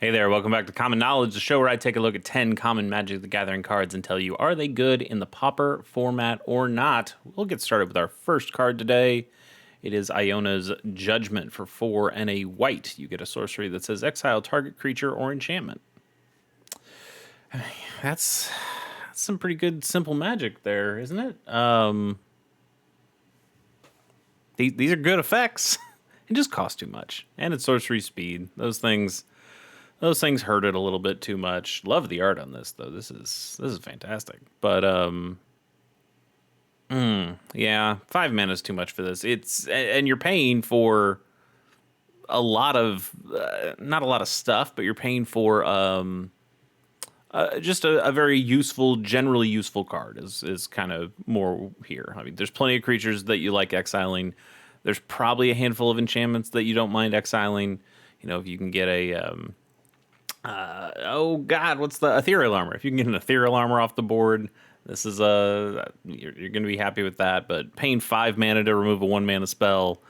Hey there, welcome back to Common Knowledge, the show where I take a look at 10 common Magic the Gathering cards and tell you, are they good in the Pauper format or not? We'll get started with our first card today. It is Iona's Judgment for 4 and a white. You get a sorcery that says exile target creature or enchantment. That's some pretty good simple magic there, isn't it? These are good effects. It just costs too much. And it's sorcery speed. Those things hurt it a little bit too much. Love the art on this though. This is fantastic. But yeah, 5 mana is too much for this. And you're paying for a lot of not a lot of stuff, but you're paying for just a very useful, generally useful card is kind of more here. I mean, there's plenty of creatures that you like exiling. There's probably a handful of enchantments that you don't mind exiling. You know, if you can get a oh god, what's the ethereal armor? If you can get an ethereal armor off the board, this is you're going to be happy with that. But paying 5 mana to remove a 1 mana spell,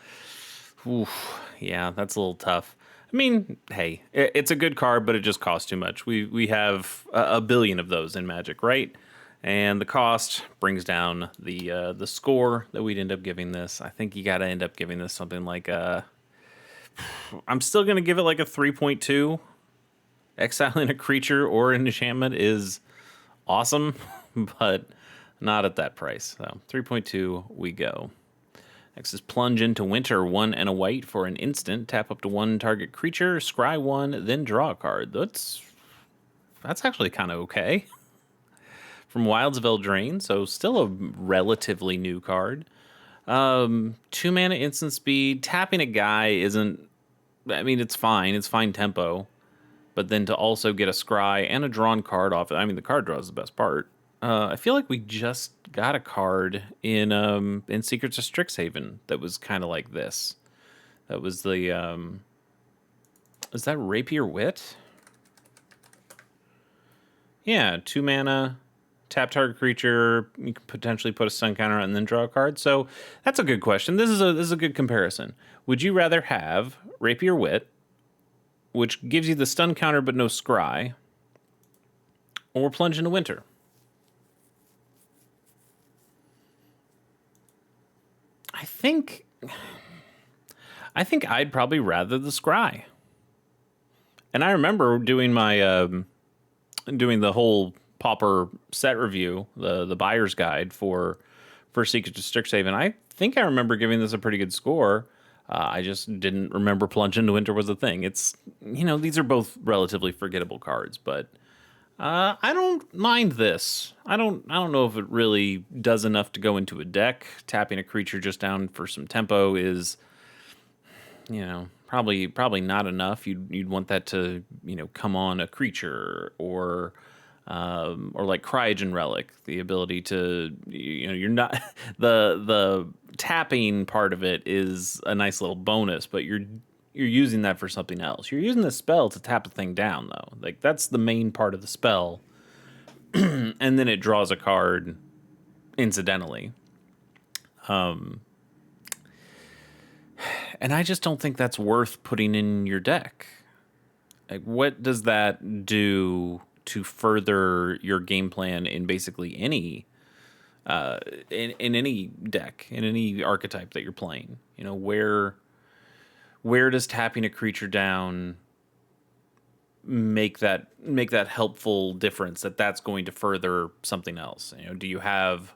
oof, yeah, that's a little tough. I mean, hey, it's a good card, but it just costs too much. We have a billion of those in Magic, right? And the cost brings down the score that we'd end up giving this. I think you got to end up giving this something like I'm still going to give it like a 3.2. Exiling a creature or an enchantment is awesome, but not at that price. So 3.2 we go. Next is Plunge into Winter, 1 and a white for an instant. Tap up to 1 target creature, scry 1, then draw a card. That's actually kind of okay. From Wilds of Eldraine, so still a relatively new card. 2 mana instant speed. Tapping a guy isn't, I mean, it's fine. It's fine tempo. But then to also get a scry and a drawn card off it, I mean, the card draw is the best part. I feel like we just got a card in Secrets of Strixhaven that was kind of like this. That was the is that Rapier Wit? Yeah, 2 mana, tap target creature. You can potentially put a stun counter on and then draw a card. So that's a good question. This is a good comparison. Would you rather have Rapier Wit, which gives you the stun counter but no scry, or Plunge into Winter? I think I'd probably rather the scry. And I remember doing my doing the whole Pauper set review, the buyer's guide for Secret of Strixhaven. I think I remember giving this a pretty good score. I just didn't remember Plunge into Winter was a thing. It's, you know, these are both relatively forgettable cards, but I don't mind this. I don't know if it really does enough to go into a deck. Tapping a creature just down for some tempo is, you know, probably not enough. You'd want that to, you know, come on a creature or like Cryogen Relic, the ability to, you know, you're not the tapping part of it is a nice little bonus, but you're using that for something else. You're using the spell to tap the thing down, though. Like, that's the main part of the spell, and then it draws a card incidentally. And I just don't think that's worth putting in your deck. Like, what does that do to further your game plan in basically any in any deck, in any archetype that you're playing? You know, where does tapping a creature down make that helpful difference that's going to further something else? You know, do you have,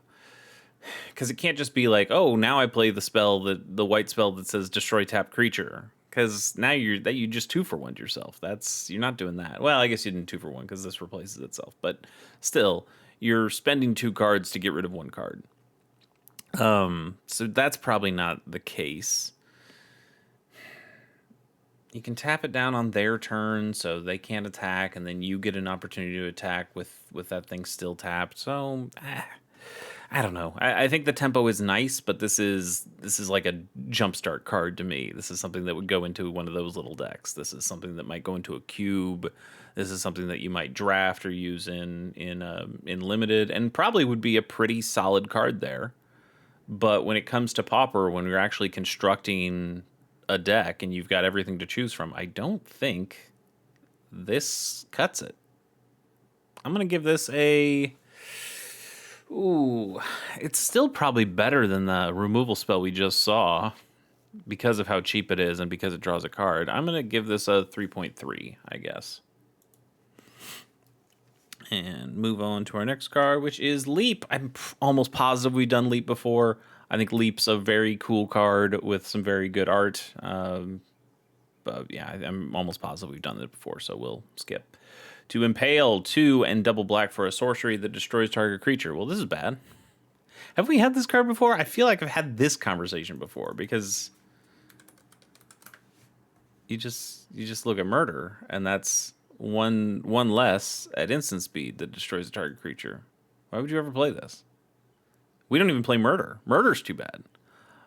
because it can't just be like, oh, now I play the white spell that says destroy tap creature, because now you just 2-for-1'd yourself. You're not doing that. Well, I guess you didn't 2-for-1 because this replaces itself, but still, you're spending 2 cards to get rid of 1 card. So that's probably not the case. You can tap it down on their turn so they can't attack, and then you get an opportunity to attack with that thing still tapped. So I don't know. I think the tempo is nice, but this is like a jumpstart card to me. This is something that would go into one of those little decks. This is something that might go into a cube. This is something that you might draft or use in limited, and probably would be a pretty solid card there. But when it comes to Pauper, when you're actually constructing a deck and you've got everything to choose from, I don't think this cuts it. I'm going to give this a... Ooh, it's still probably better than the removal spell we just saw because of how cheap it is and because it draws a card. I'm going to give this a 3.3, I guess. And move on to our next card, which is Leap. I'm almost positive we've done Leap before. I think Leap's a very cool card with some very good art. But yeah, I'm almost positive we've done it before, so we'll skip. To Impale, 2 and double black for a sorcery that destroys target creature. Well, this is bad. Have we had this card before? I feel like I've had this conversation before, because you just look at murder, and that's one less at instant speed that destroys a target creature. Why would you ever play this? We don't even play murder. Murder's too bad.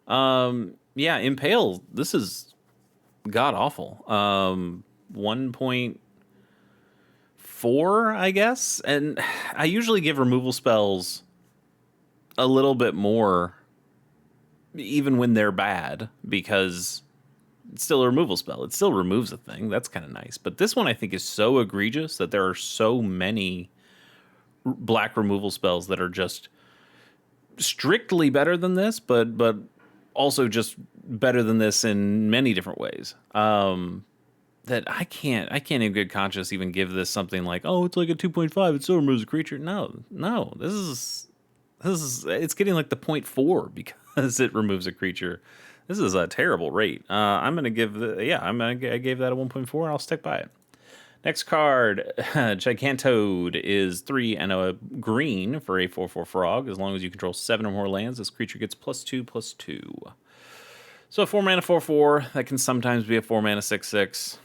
Yeah, Impale, this is god awful. 1.4, I guess. And I usually give removal spells a little bit more even when they're bad, because it's still a removal spell. It still removes a thing. That's kind of nice. But this one I think is so egregious that there are so many black removal spells that are just strictly better than this, but also just better than this in many different ways. That I can't in good conscience even give this something like, oh, it's like a 2.5. It still removes a creature. No. This is it's getting like the 0.4 because it removes a creature. This is a terrible rate. I'm gonna give I gave that a 1.4, and I'll stick by it. Next card, Gigantode, is 3 and a green for a 4/4 frog. As long as you control 7 or more lands, this creature gets +2/+2. So a 4 mana 4/4 that can sometimes be a 4 mana 6/6.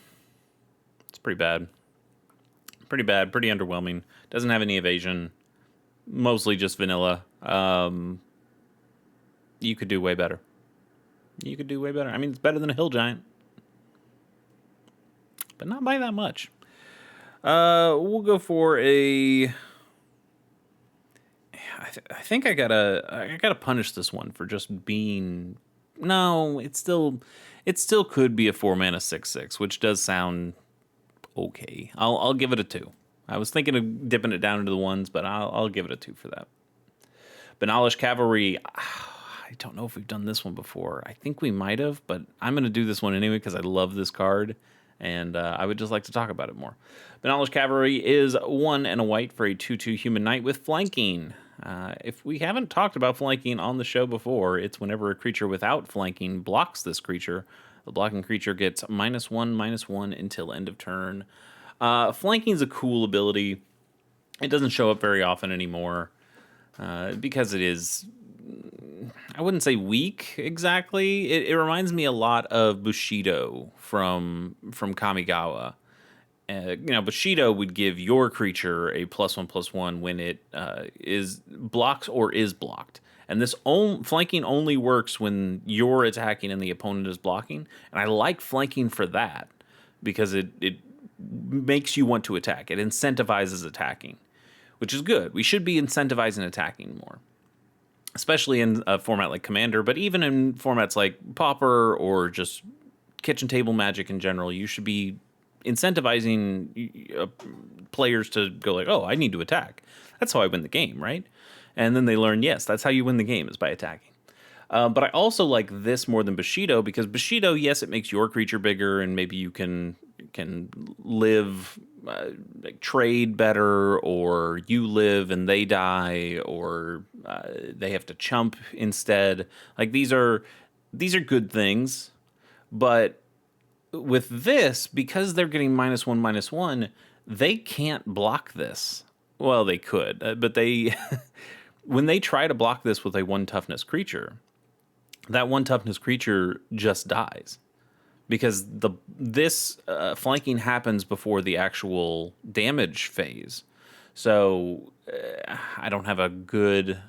It's pretty bad. Pretty underwhelming. Doesn't have any evasion. Mostly just vanilla. You could do way better. I mean, it's better than a Hill Giant, but not by that much. We'll go for a... I think I gotta punish this one for just being... No, it still could be a 4 mana 6/6, which does sound okay. I'll give it a 2. I was thinking of dipping it down into the ones, but I'll give it a 2 for that. Benalish Cavalry. I don't know if we've done this one before. I think we might have, but I'm going to do this one anyway because I love this card, and I would just like to talk about it more. Benalish Cavalry is 1 and a white for a 2/2 human knight with flanking. If we haven't talked about flanking on the show before, it's whenever a creature without flanking blocks this creature. The blocking creature gets -1/-1 until end of turn. Flanking is a cool ability. It doesn't show up very often anymore because it is... I wouldn't say weak exactly. It reminds me a lot of Bushido from Kamigawa. Bushido would give your creature a +1/+1 when it is blocks or is blocked. And this flanking only works when you're attacking and the opponent is blocking. And I like flanking for that because it makes you want to attack. It incentivizes attacking, which is good. We should be incentivizing attacking more, especially in a format like Commander, but even in formats like Pauper or just kitchen table Magic in general, you should be incentivizing players to go like, oh, I need to attack. That's how I win the game, right? And then they learn, yes, that's how you win the game, is by attacking. But I also like this more than Bushido, because Bushido, yes, it makes your creature bigger, and maybe you can live, trade better, or you live and they die, or they have to chump instead. Like these are good things, but with this, because they're getting -1/-1, they can't block this. Well, they could, but they when they try to block this with a 1 toughness creature, that 1 toughness creature just dies, because this flanking happens before the actual damage phase. So I don't have a good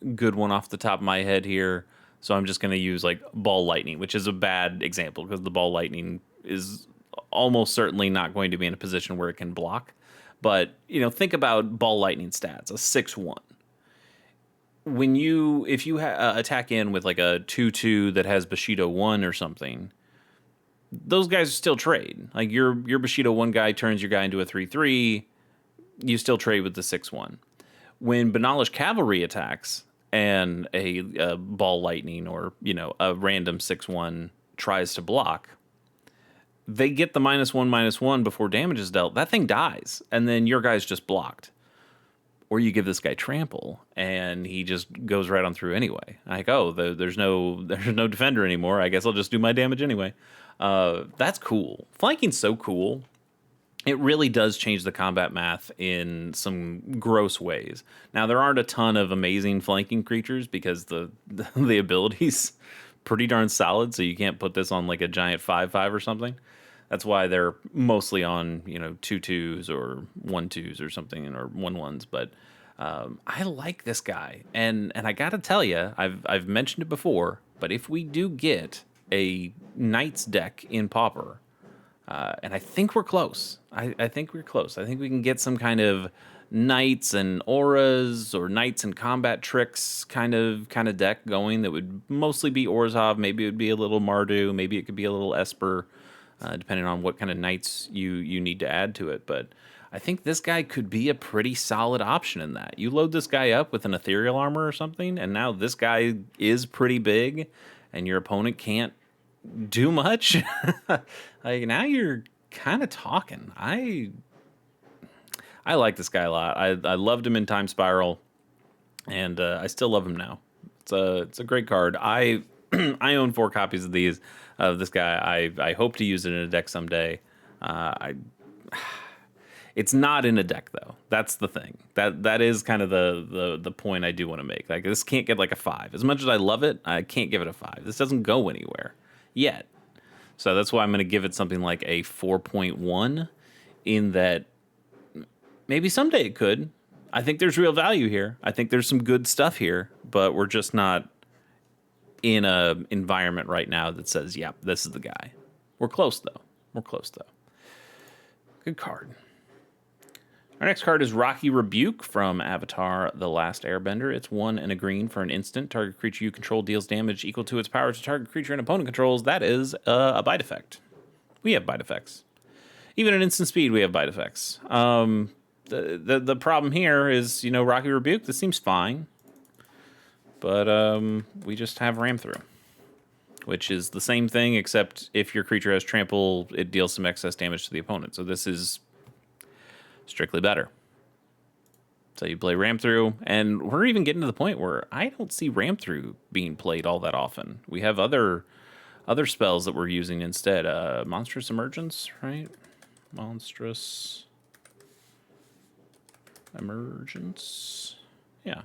one off the top of my head here. So I'm just going to use like Ball Lightning, which is a bad example because the Ball Lightning is almost certainly not going to be in a position where it can block. But, think about Ball Lightning stats, a 6/1. If you attack in with like a 2/2 that has Bushido 1 or something, those guys still trade. Like your Bushido 1 guy turns your guy into a 3/3, you still trade with the 6/1. When Banalish Cavalry attacks and a Ball Lightning or, a random 6/1 tries to block, they get the -1/-1 before damage is dealt. That thing dies, and then your guy's just blocked. Or you give this guy trample, and he just goes right on through anyway. Like, oh, there's no defender anymore. I guess I'll just do my damage anyway. That's cool. Flanking's so cool. It really does change the combat math in some gross ways. Now, there aren't a ton of amazing flanking creatures because the ability's pretty darn solid, so you can't put this on like a giant 5/5 or something. That's why they're mostly on 2/2s or 1/2s or something, or 1/1s. But I like this guy, and I gotta tell you, I've mentioned it before, but if we do get a Knights deck in Pauper, and I think we're close. I think we're close. I think we can get some kind of Knights and auras or Knights and combat tricks kind of deck going that would mostly be Orzhov. Maybe it would be a little Mardu. Maybe it could be a little Esper. Depending on what kind of Knights you need to add to it. But I think this guy could be a pretty solid option in that. You load this guy up with an ethereal armor or something, and now this guy is pretty big, and your opponent can't do much. Like, now you're kind of talking. I like this guy a lot. I loved him in Time Spiral, and I still love him now. It's a great card. I own 4 copies of these. Of this guy. I hope to use it in a deck someday. It's not in a deck though. That's the thing. That is kind of the point I do want to make. Like, this can't get like a 5. As much as I love it, I can't give it a 5. This doesn't go anywhere yet. So that's why I'm going to give it something like a 4.1. In that, maybe someday it could. I think there's real value here. I think there's some good stuff here, but we're just not in a environment right now that says, yep, this is the guy. We're close though. Good card. Our next card is Rocky Rebuke from Avatar: The Last Airbender. It's 1 and a green for an instant. Target creature you control deals damage equal to its power to target creature an opponent controls. That is a bite effect. We have bite effects. Even at instant speed, we have bite effects. The problem here is, Rocky Rebuke, this seems fine. But we just have Ram Through, which is the same thing, except if your creature has trample, it deals some excess damage to the opponent. So this is strictly better. So you play Ram Through, and we're even getting to the point where I don't see Ram Through being played all that often. We have other spells that we're using instead. Monstrous Emergence, right? Monstrous Emergence. Yeah.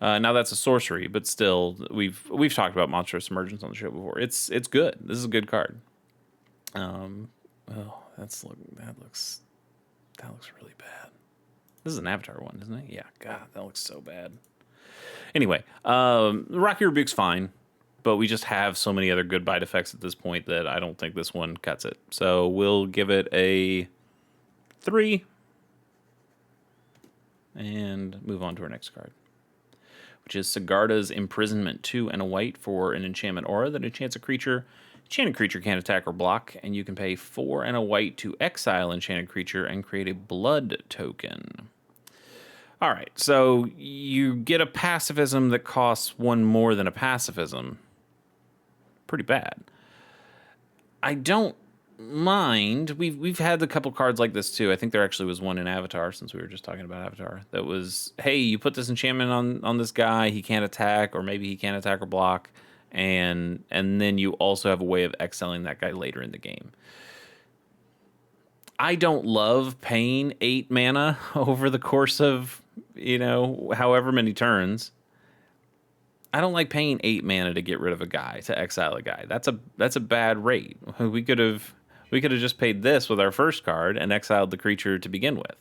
Now that's a sorcery, but still, we've talked about Monstrous Emergence on the show before. It's good. This is a good card. That looks really bad. This is an Avatar one, isn't it? Yeah. God, that looks so bad. Anyway, Rocky Rebuke's fine, but we just have so many other good bite effects at this point that I don't think this one cuts it. So we'll give it a 3 and move on to our next card, which is Sigarda's Imprisonment. 2 and a white for an enchantment aura that enchants a creature. Enchanted creature can't attack or block, and you can pay 4 and a white to exile enchanted creature and create a blood token. All right, so you get a pacifism that costs 1 more than a pacifism. Pretty bad. I don't mind. We've had a couple cards like this too. I think there actually was one in Avatar, since we were just talking about Avatar, that was, hey, you put this enchantment on this guy, he can't attack, or maybe he can't attack or block, and then you also have a way of exiling that guy later in the game. I don't love paying 8 mana over the course of, however many turns. I don't like paying 8 mana to get rid of a guy, to exile a guy. That's a bad rate. We could have just paid this with our first card and exiled the creature to begin with.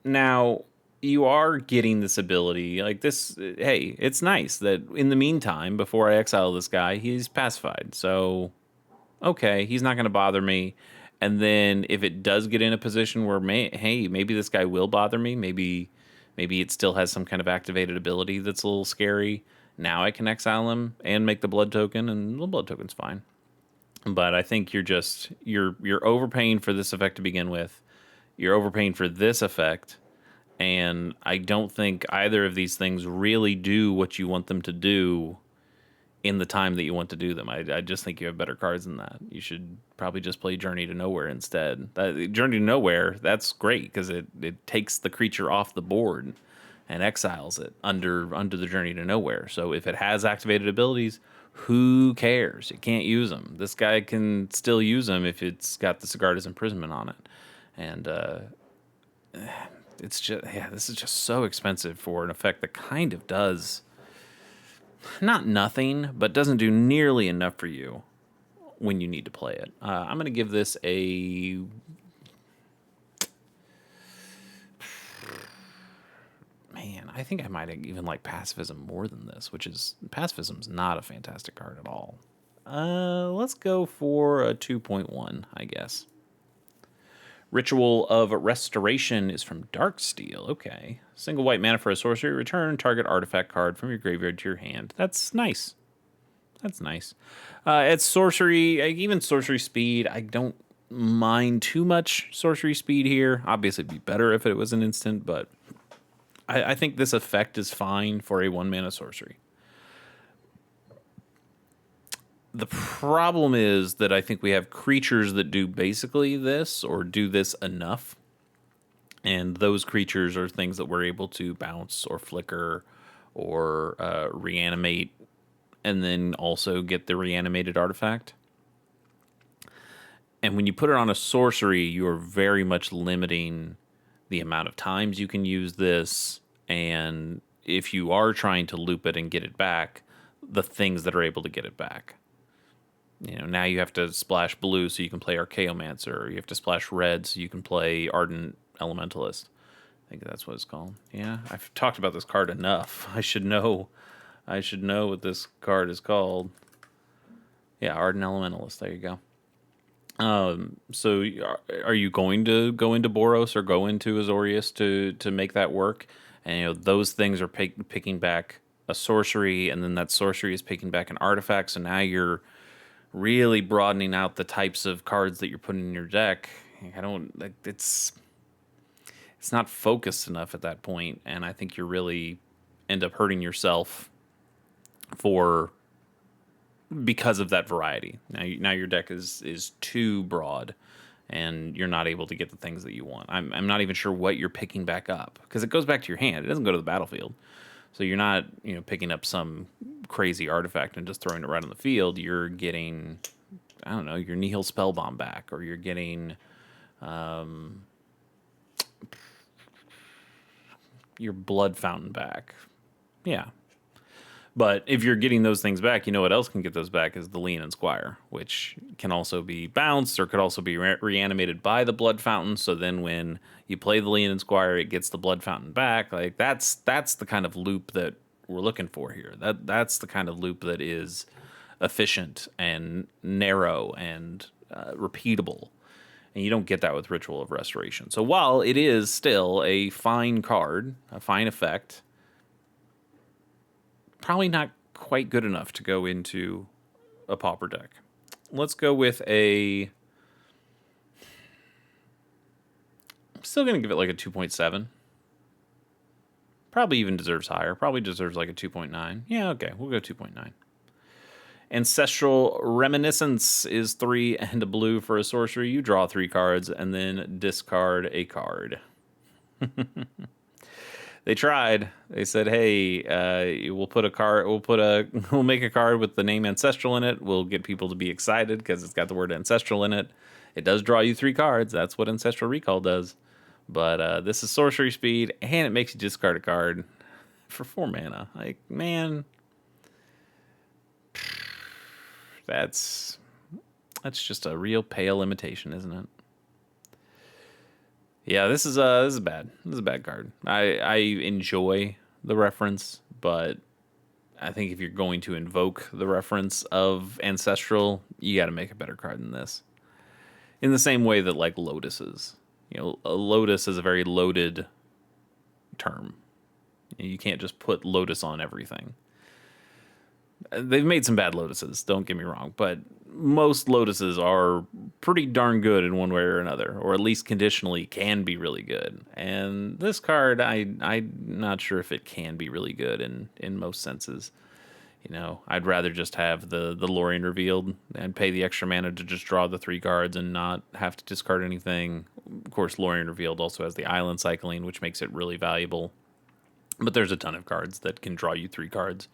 Now, you are getting this ability, like this, hey, it's nice that in the meantime, before I exile this guy, he's pacified. So, okay, he's not going to bother me. And then if it does get in a position where, maybe this guy will bother me, maybe it still has some kind of activated ability that's a little scary. Now I can exile him and make the blood token, and the blood token's fine. But I think you're overpaying for this effect to begin with. You're overpaying for this effect, and I don't think either of these things really do what you want them to do in the time that you want to do them. I just think you have better cards than that. You should probably just play Journey to Nowhere instead. Journey to Nowhere, that's great because it takes the creature off the board and exiles it under the Journey to Nowhere. So if it has activated abilities, who cares? You can't use them. This guy can still use them if it's got the Sigarda's Imprisonment on it. And it's just, yeah, this is just so expensive for an effect that kind of does not nothing, but doesn't do nearly enough for you when you need to play it. I'm going to give this a... Man, I think I might even like Pacifism more than this, which is... Pacifism's not a fantastic card at all. Let's go for a 2.1, I guess. Ritual of Restoration is from Darksteel. Okay. Single white mana for a sorcery. Return target artifact card from your graveyard to your hand. That's nice. That's nice. It's sorcery, even sorcery speed. I don't mind too much sorcery speed here. Obviously, it'd be better if it was an instant, but I think this effect is fine for a 1-mana sorcery. The problem is that I think we have creatures that do basically this or do this enough. And those creatures are things that we're able to bounce or flicker or reanimate and then also get the reanimated artifact. And when you put it on a sorcery, you are very much limiting the amount of times you can use this. And if you are trying to loop it and get it back, the things that are able to get it back. You know, now you have to splash blue so you can play Archaeomancer, or you have to splash red so you can play Ardent Elementalist. I think that's what it's called. Yeah, I've talked about this card enough. I should know what this card is called. Yeah, Ardent Elementalist. There you go. So are you going to go into Boros or go into Azorius to make that work? And you know those things are picking back a sorcery, and then that sorcery is picking back an artifact. So now you're really broadening out the types of cards that you're putting in your deck. I don't like it's not focused enough at that point, and I think you really end up hurting yourself because of that variety. Now your deck is too broad, and you're not able to get the things that you want. I'm not even sure what you're picking back up because it goes back to your hand. It doesn't go to the battlefield. So you're not, picking up some crazy artifact and just throwing it right on the field. You're getting, I don't know, your Nihil Spellbomb back, or you're getting your Blood Fountain back. Yeah. But if you're getting those things back, you know what else can get those back is the Lean and Squire, which can also be bounced or could also be reanimated by the Blood Fountain. So then when you play the Lean and Squire, it gets the Blood Fountain back. Like that's the kind of loop that we're looking for here. That's the kind of loop that is efficient and narrow and repeatable. And you don't get that with Ritual of Restoration. So while it is still a fine card, a fine effect, probably not quite good enough to go into a Pauper deck. Let's go with I'm still going to give it like a 2.7. Probably even deserves higher. Probably deserves like a 2.9. Yeah, okay, we'll go 2.9. Ancestral Reminiscence is 3 and a blue for a sorcery. You draw 3 cards and then discard a card. They tried. They said, "Hey, we'll make a card with the name Ancestral in it. We'll get people to be excited because it's got the word Ancestral in it. It does draw you 3 cards. That's what Ancestral Recall does. But this is sorcery speed, and it makes you discard a card for 4 mana. Like, man, that's just a real pale imitation, isn't it?" Yeah, this is bad. This is a bad card. I enjoy the reference, but I think if you're going to invoke the reference of Ancestral, you got to make a better card than this. In the same way that like Lotus is. A Lotus is a very loaded term. You can't just put Lotus on everything. They've made some bad Lotuses, don't get me wrong, but most Lotuses are pretty darn good in one way or another, or at least conditionally can be really good. And this card, I'm not sure if it can be really good in most senses. I'd rather just have the Lorien revealed and pay the extra mana to just draw the 3 cards and not have to discard anything. Of course, Lorien revealed also has the island cycling, which makes it really valuable. But there's a ton of cards that can draw you 3 cards.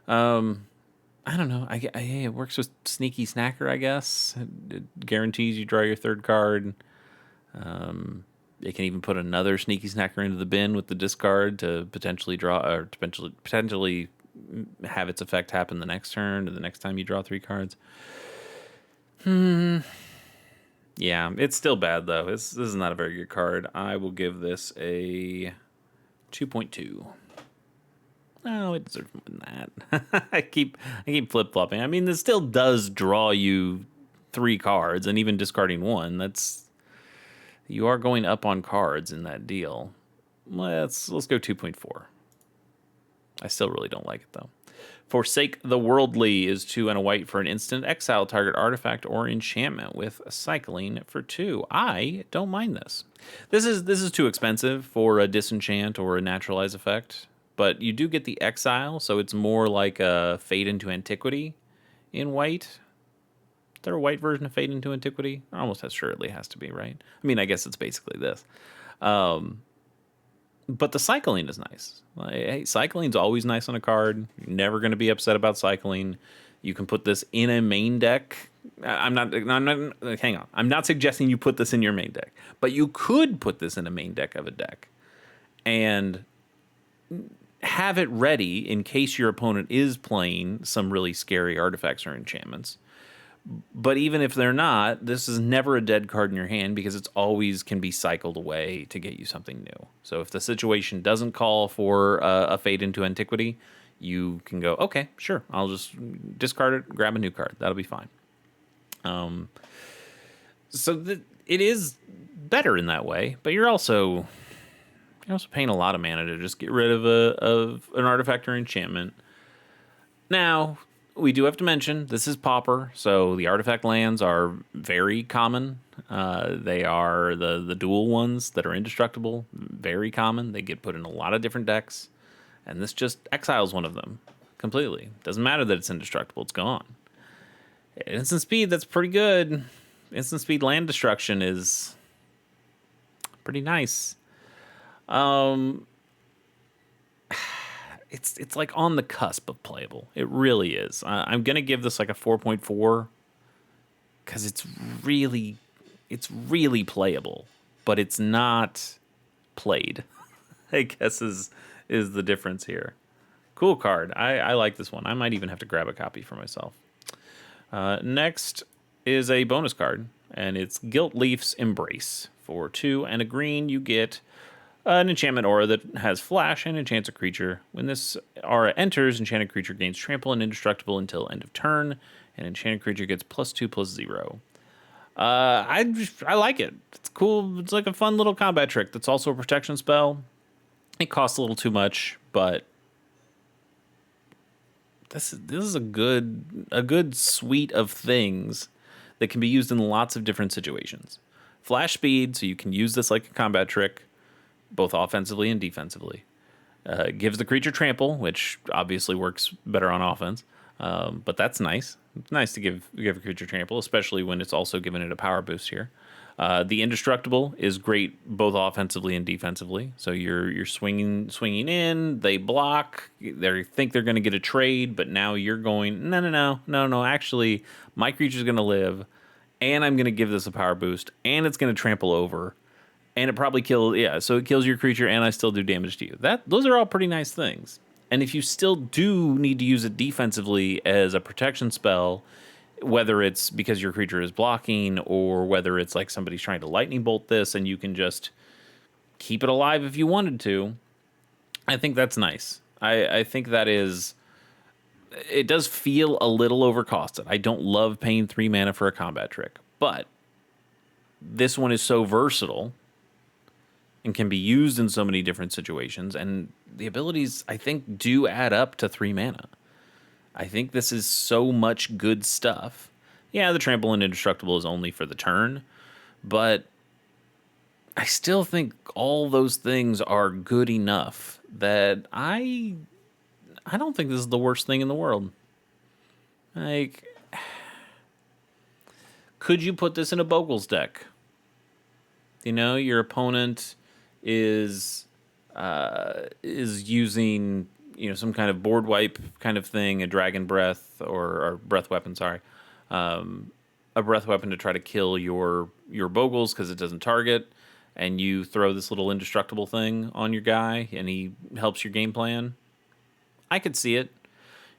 I don't know. It works with Sneaky Snacker, I guess. It guarantees you draw your 3rd card. It can even put another Sneaky Snacker into the bin with the discard to potentially draw, or potentially have its effect happen the next turn or the next time you draw 3 cards. Yeah, it's still bad though. This is not a very good card. I will give this a 2.2. No, it deserves more than that. I keep flip flopping. I mean, this still does draw you 3 cards, and even discarding 1. You are going up on cards in that deal. Let's go 2.4. I still really don't like it though. Forsake the Worldly is 2 and a white for an instant. Exile target artifact or enchantment with cycling for 2. I don't mind this. This is too expensive for a disenchant or a naturalize effect. But you do get the exile, so it's more like a Fade into Antiquity in white. Is there a white version of Fade into Antiquity? Almost assuredly has to be, right? I mean, I guess it's basically this. But the cycling is nice. Hey, cycling's always nice on a card. You're never going to be upset about cycling. You can put this in a main deck. Hang on. I'm not suggesting you put this in your main deck, but you could put this in a main deck of a deck and have it ready in case your opponent is playing some really scary artifacts or enchantments. But even if they're not, this is never a dead card in your hand because it's always can be cycled away to get you something new. So if the situation doesn't call for a Fade into Antiquity, you can go, okay, sure, I'll just discard it, grab a new card. That'll be fine. It is better in that way, but you're also paying a lot of mana to just get rid of an artifact or enchantment. Now, we do have to mention, this is Pauper, so the artifact lands are very common. They are the dual ones that are indestructible, very common. They get put in a lot of different decks, and this just exiles one of them completely. Doesn't matter that it's indestructible, it's gone. Instant speed, that's pretty good. Instant speed land destruction is pretty nice. It's like on the cusp of playable. It really is. I'm gonna give this like a 4.4 because it's really playable, but it's not played. I guess is the difference here. Cool card. I like this one. I might even have to grab a copy for myself. Next is a bonus card, and it's Gilt Leaf's Embrace. For 2 and a green, you get an enchantment aura that has flash and enchants a creature. When this aura enters, enchanted creature gains trample and indestructible until end of turn, and enchanted creature gets +2/+0. I like it. It's cool. It's like a fun little combat trick that's also a protection spell. It costs a little too much, but this is a good suite of things that can be used in lots of different situations. Flash speed, so you can use this like a combat trick, both offensively and defensively. Gives the creature trample, which obviously works better on offense, but that's nice. It's nice to give a creature trample, especially when it's also giving it a power boost here. The indestructible is great both offensively and defensively. So you're swinging in, they block, they think they're going to get a trade, but now you're going, no. Actually, my creature's going to live, and I'm going to give this a power boost, and it's going to trample over, and it probably kills. Yeah, so it kills your creature, and I still do damage to you. Those are all pretty nice things. And if you still do need to use it defensively as a protection spell, whether it's because your creature is blocking or whether it's like somebody's trying to lightning bolt this and you can just keep it alive if you wanted to, I think that's nice. I think that is... It does feel a little overcosted. I don't love paying 3 mana for a combat trick, but this one is so versatile and can be used in so many different situations, and the abilities, I think, do add up to 3 mana. I think this is so much good stuff. Yeah, the trample and indestructible is only for the turn, but I still think all those things are good enough that I don't think this is the worst thing in the world. Like, could you put this in a Bogle's deck? You know, your opponent is using, you know, some kind of board wipe kind of thing, a dragon breath or breath weapon, sorry, a breath weapon to try to kill your Bogles because it doesn't target, and you throw this little indestructible thing on your guy, and he helps your game plan. I could see it.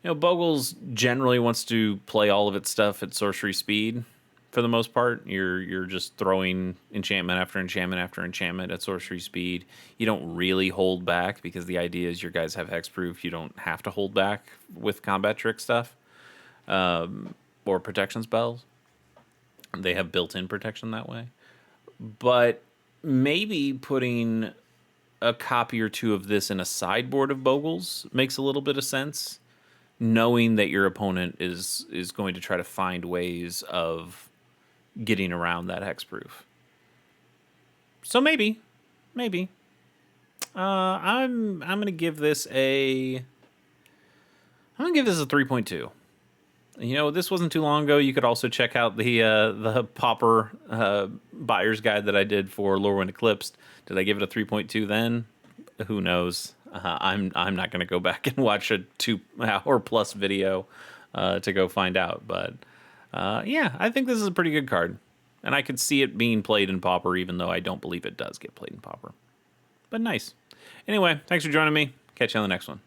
You know, Bogles generally wants to play all of its stuff at sorcery speed for the most part. You're just throwing enchantment after enchantment after enchantment at sorcery speed. You don't really hold back because the idea is your guys have hexproof. You don't have to hold back with combat trick stuff or protection spells. They have built-in protection that way. But maybe putting a copy or two of this in a sideboard of Bogles makes a little bit of sense, knowing that your opponent is going to try to find ways of getting around that hexproof. So maybe. I'm gonna give this a 3.2. You know, this wasn't too long ago. You could also check out the Pauper buyer's guide that I did for Lorwyn Eclipsed. Did I give it a 3.2 then? Who knows? I'm not going to go back and watch a 2-hour plus video to go find out. But yeah, I think this is a pretty good card, and I could see it being played in Pauper, even though I don't believe it does get played in Pauper. But nice. Anyway, thanks for joining me. Catch you on the next one.